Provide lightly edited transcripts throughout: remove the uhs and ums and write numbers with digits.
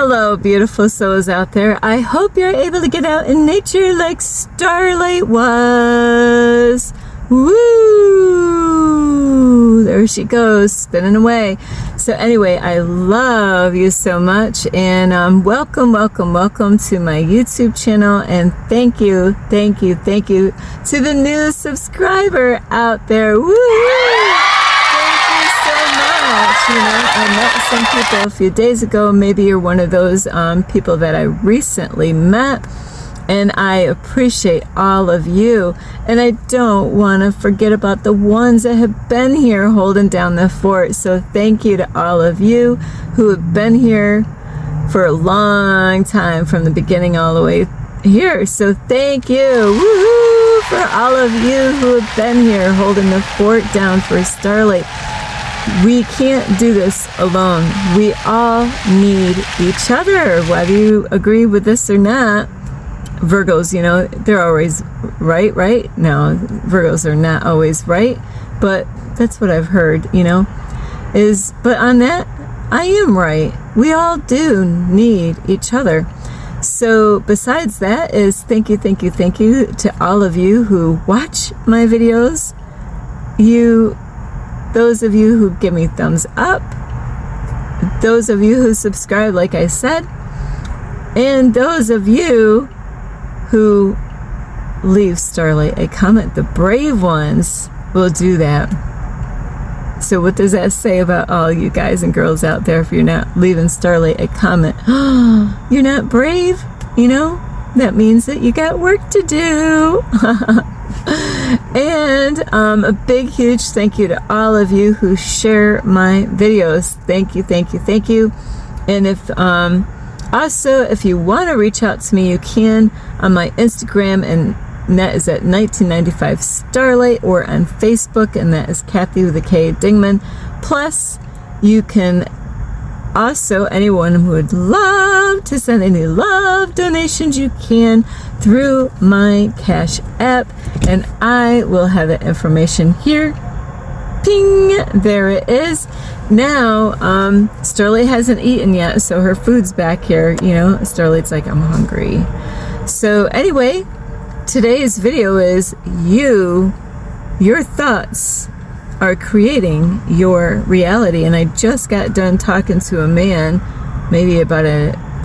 Hello, beautiful souls out there. I hope you're able to get out in nature like Starlight was. Woo! There she goes, spinning away. So anyway, I love you so much, and welcome to my YouTube channel, and thank you to the new subscriber out there. Woo! You know, I met some people a few days ago. Maybe you're one of those people that I recently met, and I appreciate all of you. And I don't want to forget about the ones that have been here holding down the fort. So thank you to all of you who have been here for a long time, from the beginning all the way here. So thank you, woohoo, for all of you who have been here holding the fort down for Starlight. We can't do this alone. We all need each other, whether you agree with this or not. Virgos, you know, they're always right? No, Virgos are not always right, but that's what I've heard, you know, but on that, I am right. We all do need each other. So besides that is thank you to all of you who watch my videos. Those of you who give me thumbs up, those of you who subscribe, like I said, and those of you who leave Starlight a comment. The brave ones will do that. So what does that say about all you guys and girls out there if you're not leaving Starlight a comment? You're not brave, you know? That means that you got work to do. And a big, huge thank you to all of you who share my videos. Thank you. And if also, if you want to reach out to me, you can on my Instagram, and that is at 1995 Starlight, or on Facebook, and that is Kathy with a K Dingman. Plus, you can also, anyone who would love to send any love donations, you can through my Cash App, and I will have that information here. Ping! There it is. Now, Starlight hasn't eaten yet, so her food's back here. You know, Starlight's like, I'm hungry. So anyway, today's video is your thoughts are creating your reality. And I just got done talking to a man maybe about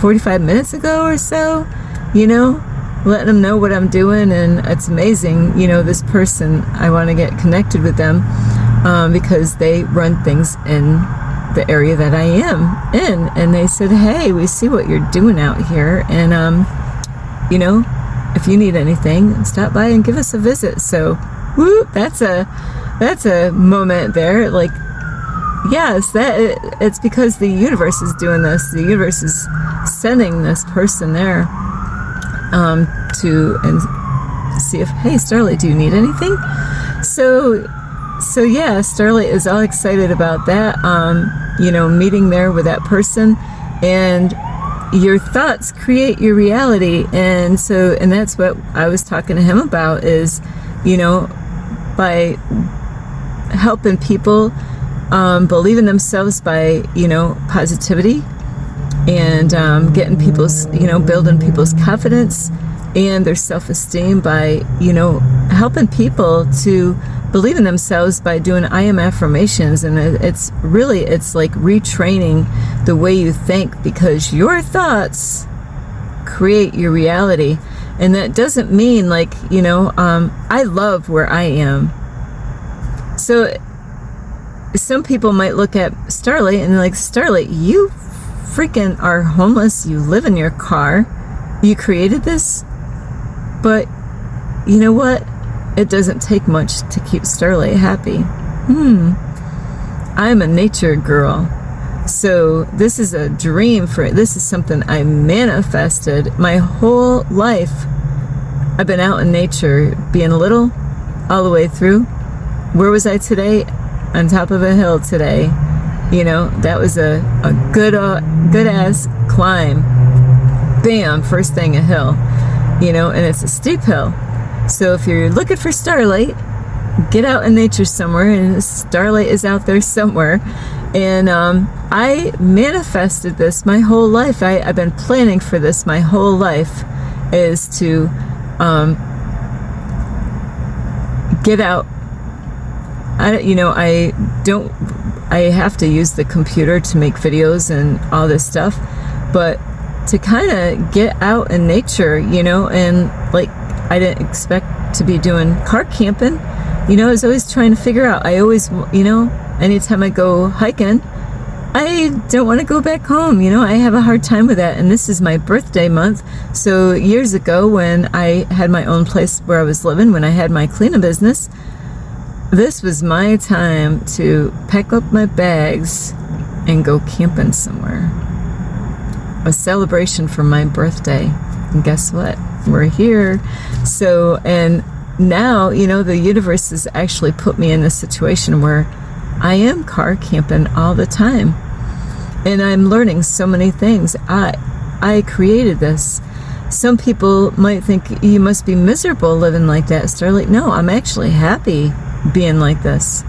45 minutes ago or so, you know, letting him know what I'm doing. And it's amazing, you know, this person, I want to get connected with them because they run things in the area that I am in. And they said, hey, we see what you're doing out here, and you know, if you need anything, stop by and give us a visit. So woo, that's a moment there. Like, yes, it's because the universe is doing this. The universe is sending this person there to see if, hey, Starlight, do you need anything? So yeah, Starlight is all excited about that. You know, meeting there with that person, and your thoughts create your reality. And that's what I was talking to him about, is, you know, by helping people believe in themselves by, you know, positivity, and getting people's, you know, building people's confidence and their self-esteem by, you know, helping people to believe in themselves by doing I am affirmations. And it's like retraining the way you think, because your thoughts create your reality. And that doesn't mean, like, you know, I love where I am. So some people might look at Starlight and they're like, Starlight, you freaking are homeless. You live in your car. You created this. But you know what? It doesn't take much to keep Starlight happy. I'm a nature girl. So this is a dream this is something I manifested my whole life. I've been out in nature, being little, all the way through. Where was I today? On top of a hill today. You know, that was a good ass climb. Bam, first thing, a hill. You know, and it's a steep hill. So if you're looking for Starlight, get out in nature somewhere, and Starlight is out there somewhere. And I manifested this my whole life. I've been planning for this my whole life, is to get out. I have to use the computer to make videos and all this stuff, but to kind of get out in nature, and like, I didn't expect to be doing car camping. I was always trying to figure out, I always, anytime I go hiking, I don't want to go back home. I have a hard time with that. And this is my birthday month. So years ago, when I had my own place where I was living, when I had my cleaning business, this was my time to pack up my bags and go camping somewhere. A celebration for my birthday. And guess what? We're here. So, and now, the universe has actually put me in a situation where I am car camping all the time. And I'm learning so many things. I created this. Some people might think you must be miserable living like that, Starlight. No, I'm actually happy being like this,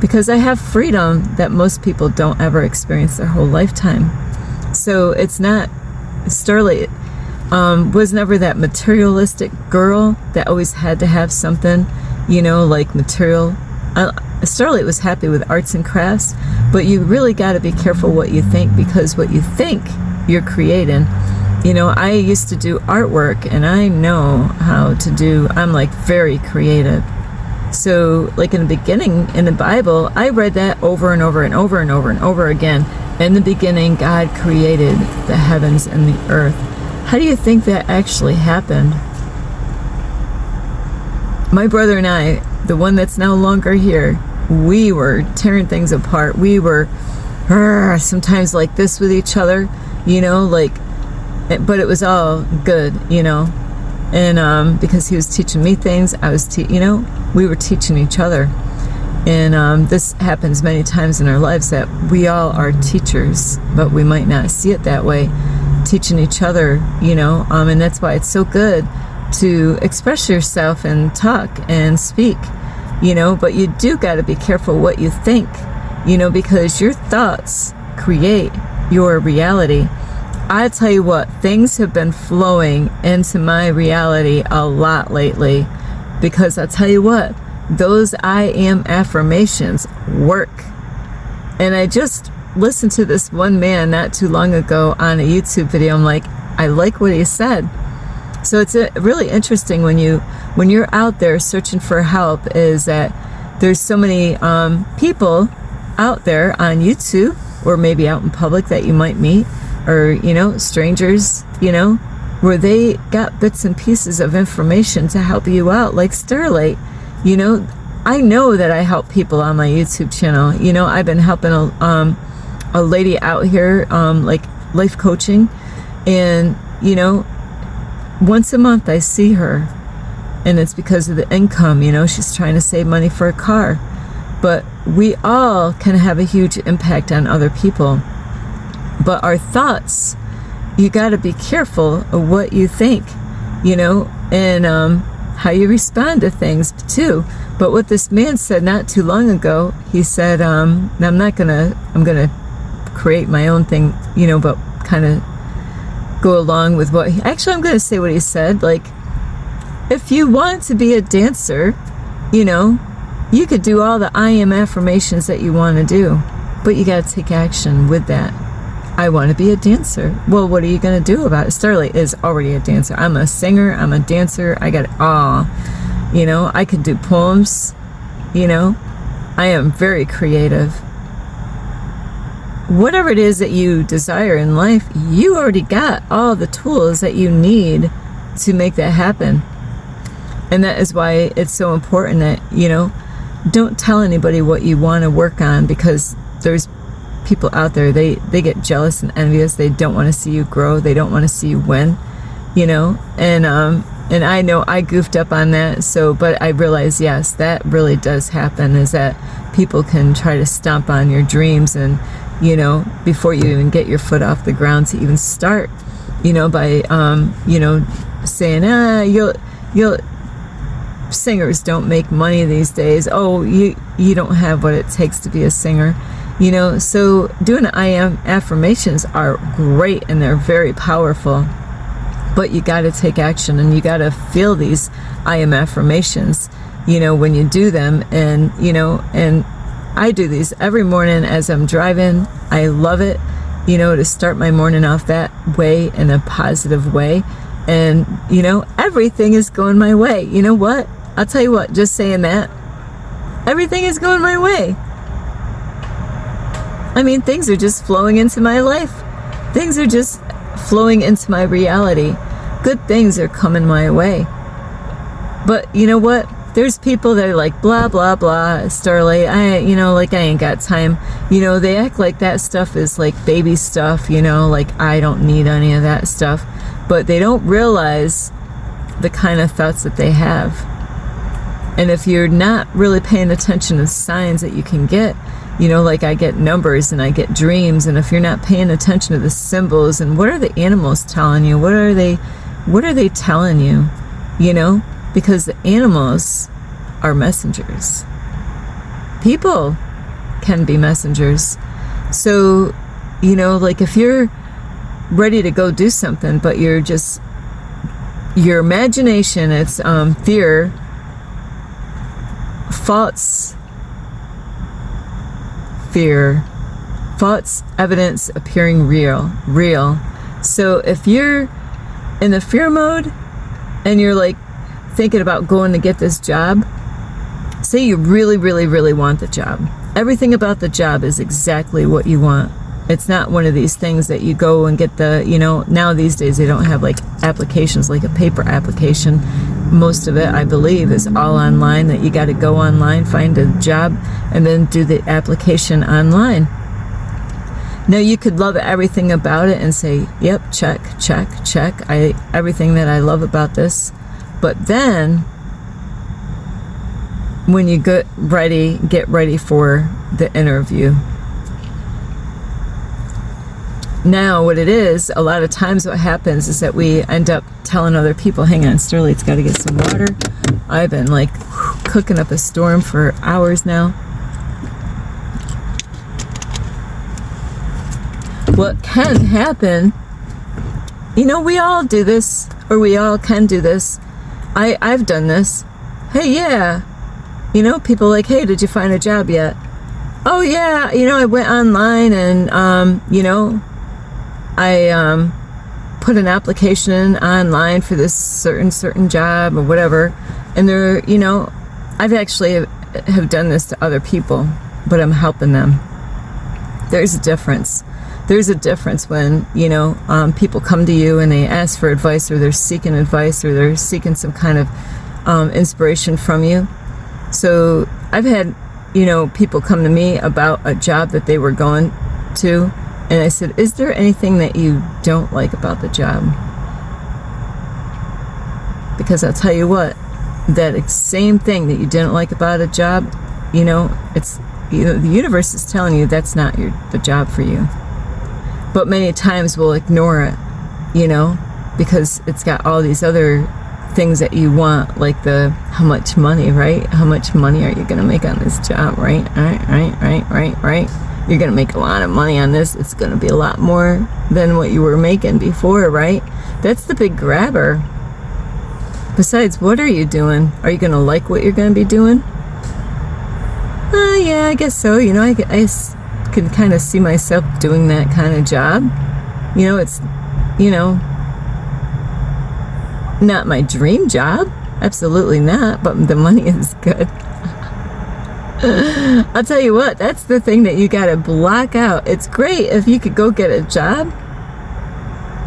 because I have freedom that most people don't ever experience their whole lifetime. So it's not, Starlight was never that materialistic girl that always had to have something, like material. Starlight was happy with arts and crafts, but you really got to be careful what you think, because what you think you're creating. I used to do artwork, and I know how to do, I'm like very creative. So like in the beginning in the Bible, I read that over and over and over and over and over again. In the beginning, God created the heavens and the earth. How do you think that actually happened? My brother and I, the one that's no longer here, we were tearing things apart. We were sometimes like this with each other, but it was all good, and because he was teaching me things, I was we were teaching each other. And this happens many times in our lives, that we all are teachers, but we might not see it that way, teaching each other, and that's why it's so good to express yourself and talk and speak, but you do got to be careful what you think, because your thoughts create your reality. I tell you what, things have been flowing into my reality a lot lately, because I tell you what, those I am affirmations work. And I just listened to this one man not too long ago on a YouTube video. I'm like, I like what he said. So it's really interesting when you're out there searching for help, is that there's so many people out there on YouTube, or maybe out in public, that you might meet, or strangers, where they got bits and pieces of information to help you out, like Starlight. I know that I help people on my YouTube channel. I've been helping a lady out here, like life coaching, and once a month I see her, and it's because of the income. She's trying to save money for a car, but we all can have a huge impact on other people. But our thoughts, you got to be careful of what you think, and how you respond to things too. But what this man said not too long ago, he said, I'm gonna create my own thing, but kind of go along with what I'm gonna say what he said. Like, if you want to be a dancer, you could do all the I am affirmations that you want to do, but you got to take action with that. I want to be a dancer. Well, what are you going to do about it? Starlight is already a dancer. I'm a singer. I'm a dancer. I got it all. I can do poems. I am very creative. Whatever it is that you desire in life, you already got all the tools that you need to make that happen. And that is why it's so important that, don't tell anybody what you want to work on, because there's people out there, they get jealous and envious. They don't want to see you grow. They don't want to see you win, and I know I goofed up on that. So, but I realize, yes, that really does happen, is that people can try to stomp on your dreams, and, before you even get your foot off the ground to even start, by, saying, you'll singers don't make money these days. Oh, you don't have what it takes to be a singer. You know, so doing I am affirmations are great and they're very powerful. But you got to take action and you got to feel these I am affirmations, you know, when you do them. And, you know, and I do these every morning as I'm driving. I love it, you know, to start my morning off that way, in a positive way. And, you know, everything is going my way. You know what? I'll tell you what, just saying that, everything is going my way. I mean, things are just flowing into my life. Things are just flowing into my reality. Good things are coming my way. But you know what? There's people that are like, blah, blah, blah, Starlight, I ain't got time. You know, they act like that stuff is like baby stuff, you know, like I don't need any of that stuff. But they don't realize the kind of thoughts that they have. And if you're not really paying attention to signs that you can get, you know, like I get numbers and I get dreams, and if you're not paying attention to the symbols and what are the animals telling you, what are they telling you, you know, because the animals are messengers. People can be messengers. So, you know, like if you're ready to go do something, but you're just, your imagination, it's fear, false fear, false evidence appearing real. So if you're in the fear mode and you're like thinking about going to get this job, say you really, really, really want the job. Everything about the job is exactly what you want. It's not one of these things that you go and get the, you know, now these days they don't have like applications, like a paper application. Most of it, I believe, is all online, that you got to go online, find a job, and then do the application online. Now, you could love everything about it and say, yep, check, check, check. Everything that I love about this. But then, when you get ready for the interview. Now, what it is, a lot of times what happens is that we end up telling other people, hang on, Starlight's got to get some water. I've been like cooking up a storm for hours now. What can happen, you know, we all do this, or we all can do this. I've done this. Hey, yeah. You know, people like, hey, did you find a job yet? Oh, yeah. You know, I went online and, you know, I put an application in online for this certain job or whatever. And they're, you know, I've actually have done this to other people, but I'm helping them. There's a difference. There's a difference when, you know, people come to you and they ask for advice, or they're seeking advice, or they're seeking some kind of inspiration from you. So I've had, you know, people come to me about a job that they were going to, and I said, is there anything that you don't like about the job? Because I'll tell you what, that same thing that you didn't like about a job, you know, it's, you know, the universe is telling you that's not the job for you. But many times we'll ignore it, you know, because it's got all these other things that you want, like the how much money, right? How much money are you going to make on this job, right? Right. You're going to make a lot of money on this. It's going to be a lot more than what you were making before, right? That's the big grabber. Besides, what are you doing? Are you going to like what you're going to be doing? Yeah, I guess so. You know, I can kind of see myself doing that kind of job. You know, it's, you know, not my dream job. Absolutely not. But the money is good. I'll tell you what, that's the thing that you got to block out. It's great if you could go get a job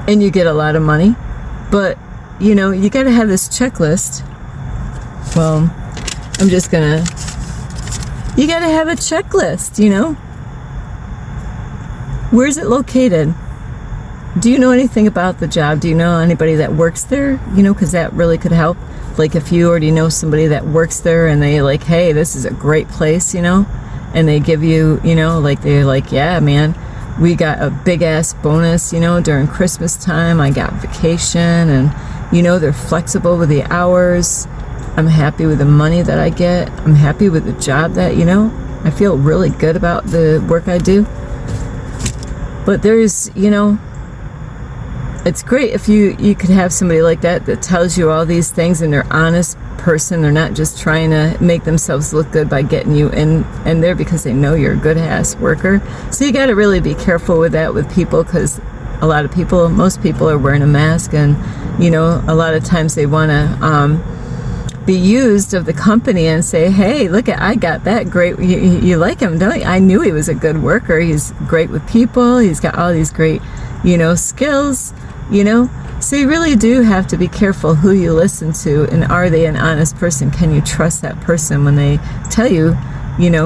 and you get a lot of money. But, you know, you got to have this checklist. Well, I'm just going to... You got to have a checklist, you know? Where's it located? Do you know anything about the job? Do you know anybody that works there? You know, because that really could help. Like if you already know somebody that works there and they like, hey, this is a great place, you know? And they give you, you know, like they're like, yeah, man, we got a big ass bonus, you know, during Christmas time. I got vacation and, you know, they're flexible with the hours. I'm happy with the money that I get. I'm happy with the job that, you know, I feel really good about the work I do. But there's, it's great if you could have somebody like that tells you all these things, and they're honest person. They're not just trying to make themselves look good by getting you in there because they know you're a good ass worker. So you got to really be careful with that with people, because most people are wearing a mask, and a lot of times they want to be used of the company and say, hey, look, I got that great. You like him, don't you? I knew he was a good worker. He's great with people. He's got all these great skills, So you really do have to be careful who you listen to, and are they an honest person? Can you trust that person when they tell you,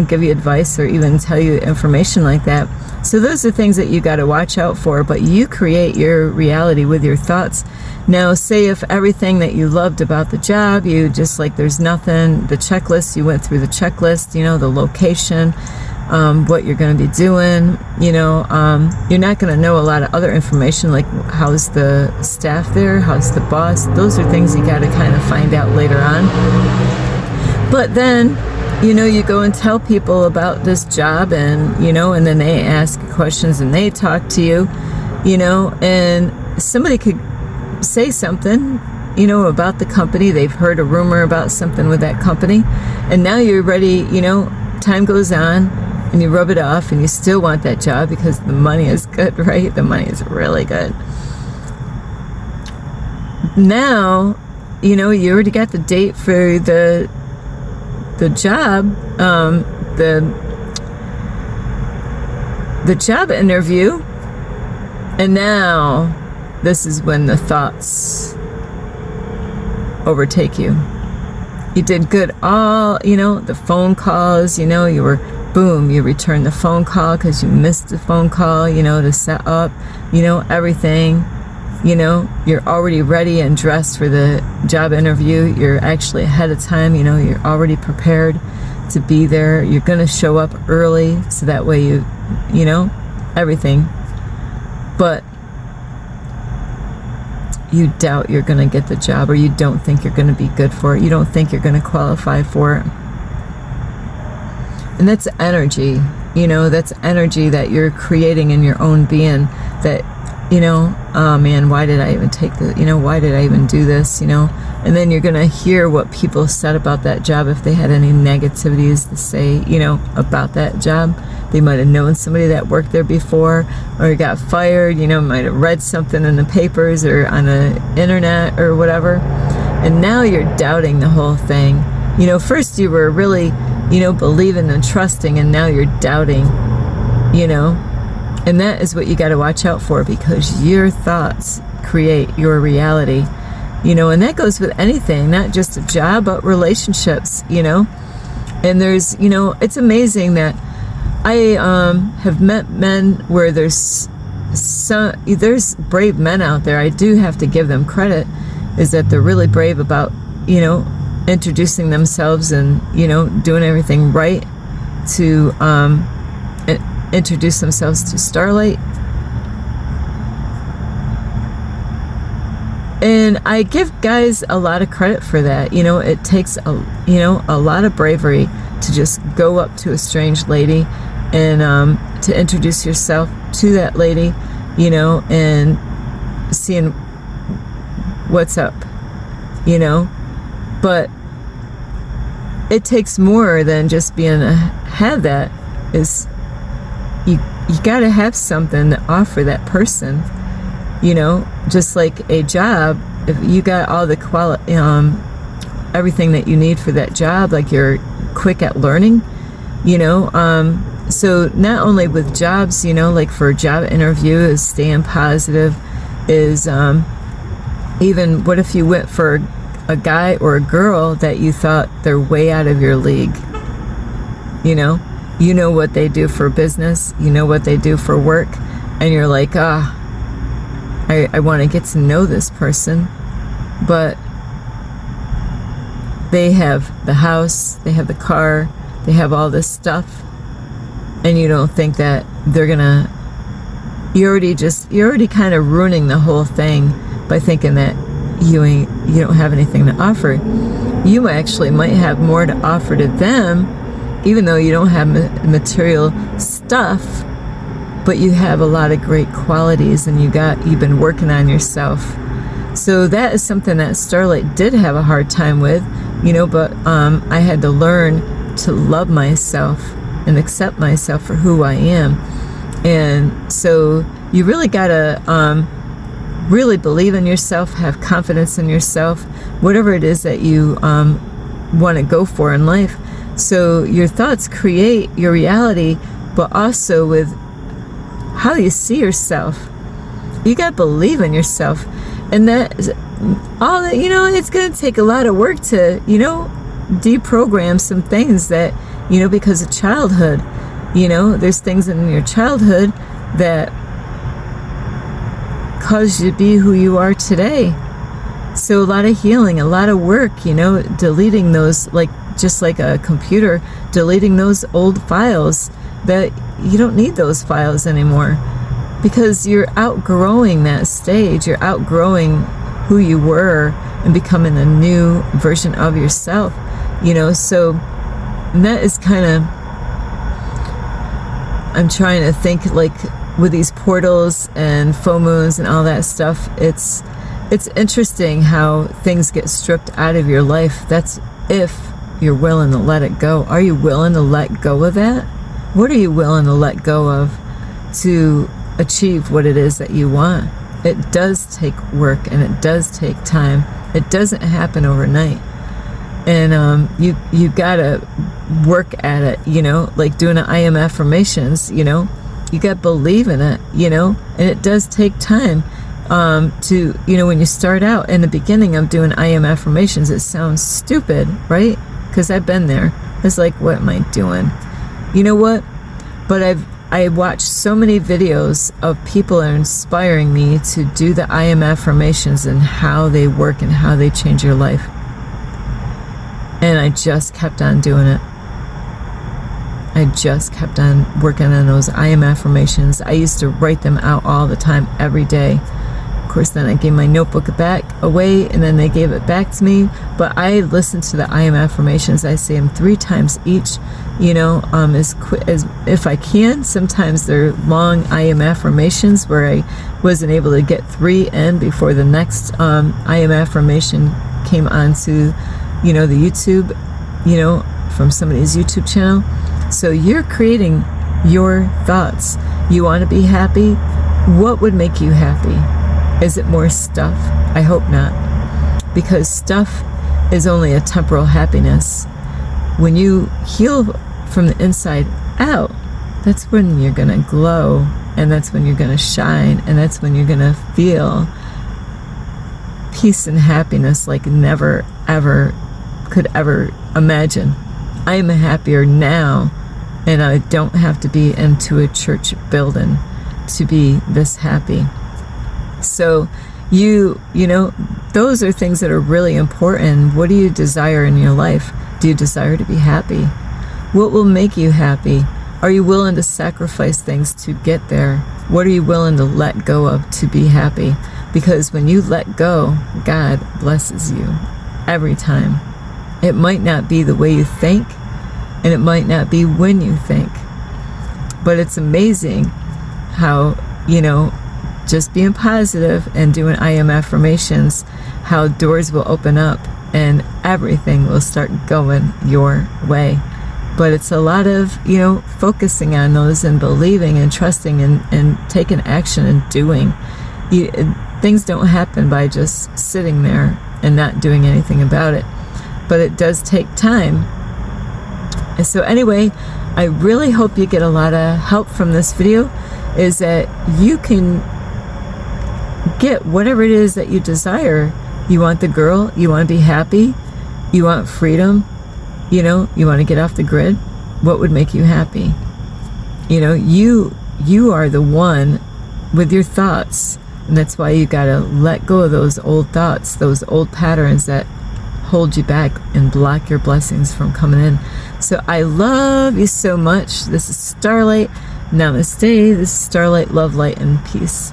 give you advice or even tell you information like that? So those are things that you got to watch out for, but you create your reality with your thoughts. Now, say if everything that you loved about the job, you just like, there's nothing, the checklist, you went through the checklist, the location, what you're going to be doing, you're not going to know a lot of other information, like how's the staff there, how's the boss. Those are things you got to kind of find out later on. But then, you go and tell people about this job, and, and then they ask questions and they talk to you, and somebody could say something, about the company. They've heard a rumor about something with that company, and now you're ready, time goes on, and you rub it off, and you still want that job because the money is good, right? The money is really good. Now, you already got the date for the job, the job interview, and now this is when the thoughts overtake you. You did good all, the phone calls, you were, boom, you returned the phone call because you missed the phone call, to set up, everything, you're already ready and dressed for the job interview. You're actually ahead of time, you're already prepared to be there. You're going to show up early so that way you everything. But you doubt you're going to get the job, or you don't think you're going to be good for it. You don't think you're going to qualify for it. And that's energy, that's energy that you're creating in your own being, that, oh man, why did I even take why did I even do this, and then you're going to hear what people said about that job. If they had any negativities to say, about that job, they might have known somebody that worked there before, or got fired, might have read something in the papers or on the internet or whatever, and now you're doubting the whole thing. First you were really, believing and trusting, and now you're doubting, and that is what you got to watch out for, because your thoughts create your reality, and that goes with anything, not just a job, but relationships, and there's, it's amazing that I have met men where there's brave men out there. I do have to give them credit, is that they're really brave about, introducing themselves and, doing everything right to introduce themselves to Starlight. And I give guys a lot of credit for that. It takes a lot of bravery to just go up to a strange lady and to introduce yourself to that lady, and seeing what's up, but it takes more than just being have that. Is you got to have something to offer that person, just like a job. If you got all the everything that you need for that job, like you're quick at learning, so not only with jobs, like for a job interview, is staying positive, is even what if you went for a guy or a girl that you thought they're way out of your league, what they do for business, what they do for work, and you're like, I want to get to know this person, but they have the house, they have the car, they have all this stuff, and you don't think that they're gonna, you're already kind of ruining the whole thing by thinking that you don't have anything to offer. You actually might have more to offer to them, even though you don't have material stuff, but you have a lot of great qualities, and you've been working on yourself. So that is something that Starlight did have a hard time with, but I had to learn to love myself and accept myself for who I am. And so you really gotta really believe in yourself, have confidence in yourself, whatever it is that you want to go for in life. So your thoughts create your reality, but also with how you see yourself. You got to believe in yourself. And that all that, it's going to take a lot of work to, deprogram some things that, because of childhood. There's things in your childhood that cause you to be who you are today. So a lot of healing, a lot of work, deleting those, just like a computer, deleting those old files that you don't need those files anymore, because you're outgrowing that stage. You're outgrowing who you were and becoming a new version of yourself, so that is kind of, I'm trying to think, with these portals and full moons and all that stuff, it's interesting how things get stripped out of your life. That's if you're willing to let it go. Are you willing to let go of that? What are you willing to let go of to achieve what it is that you want? It does take work, and it does take time. It doesn't happen overnight. And you gotta work at it, like doing I am affirmations, you gotta believe in it, and it does take time to, when you start out in the beginning of doing I am affirmations, it sounds stupid, right? Because I've been there. It's like, what am I doing? You know what? But I watched so many videos of people that are inspiring me to do the I am affirmations and how they work and how they change your life. And I just kept on doing it. I just kept on working on those I am affirmations. I used to write them out all the time, every day. Of course, then I gave my notebook away, and then they gave it back to me. But I listened to the I am affirmations. I say them 3 times each, as quick as if I can. Sometimes they're long I am affirmations where I wasn't able to get 3 in before the next I am affirmation came onto, the YouTube, from somebody's YouTube channel. So you're creating your thoughts. You want to be happy? What would make you happy? Is it more stuff? I hope not. Because stuff is only a temporal happiness. When you heal from the inside out, that's when you're going to glow, and that's when you're going to shine, and that's when you're going to feel peace and happiness like never, ever could ever imagine. I am happier now, and I don't have to be into a church building to be this happy. So those are things that are really important. What do you desire in your life? Do you desire to be happy? What will make you happy? Are you willing to sacrifice things to get there? What are you willing to let go of to be happy? Because when you let go, God blesses you every time. It might not be the way you think, and it might not be when you think, but it's amazing how, just being positive and doing I am affirmations, how doors will open up and everything will start going your way. But it's a lot of, focusing on those and believing and trusting and taking action and doing. Things don't happen by just sitting there and not doing anything about it. But it does take time. And so anyway, I really hope you get a lot of help from this video, is that you can get whatever it is that you desire. You want the girl, you want to be happy, you want freedom, you want to get off the grid. What would make you happy? You are the one with your thoughts, and that's why you got to let go of those old thoughts, those old patterns that hold you back and block your blessings from coming in. So I love you so much. This is Starlight. Namaste. This is Starlight, love, light, and peace.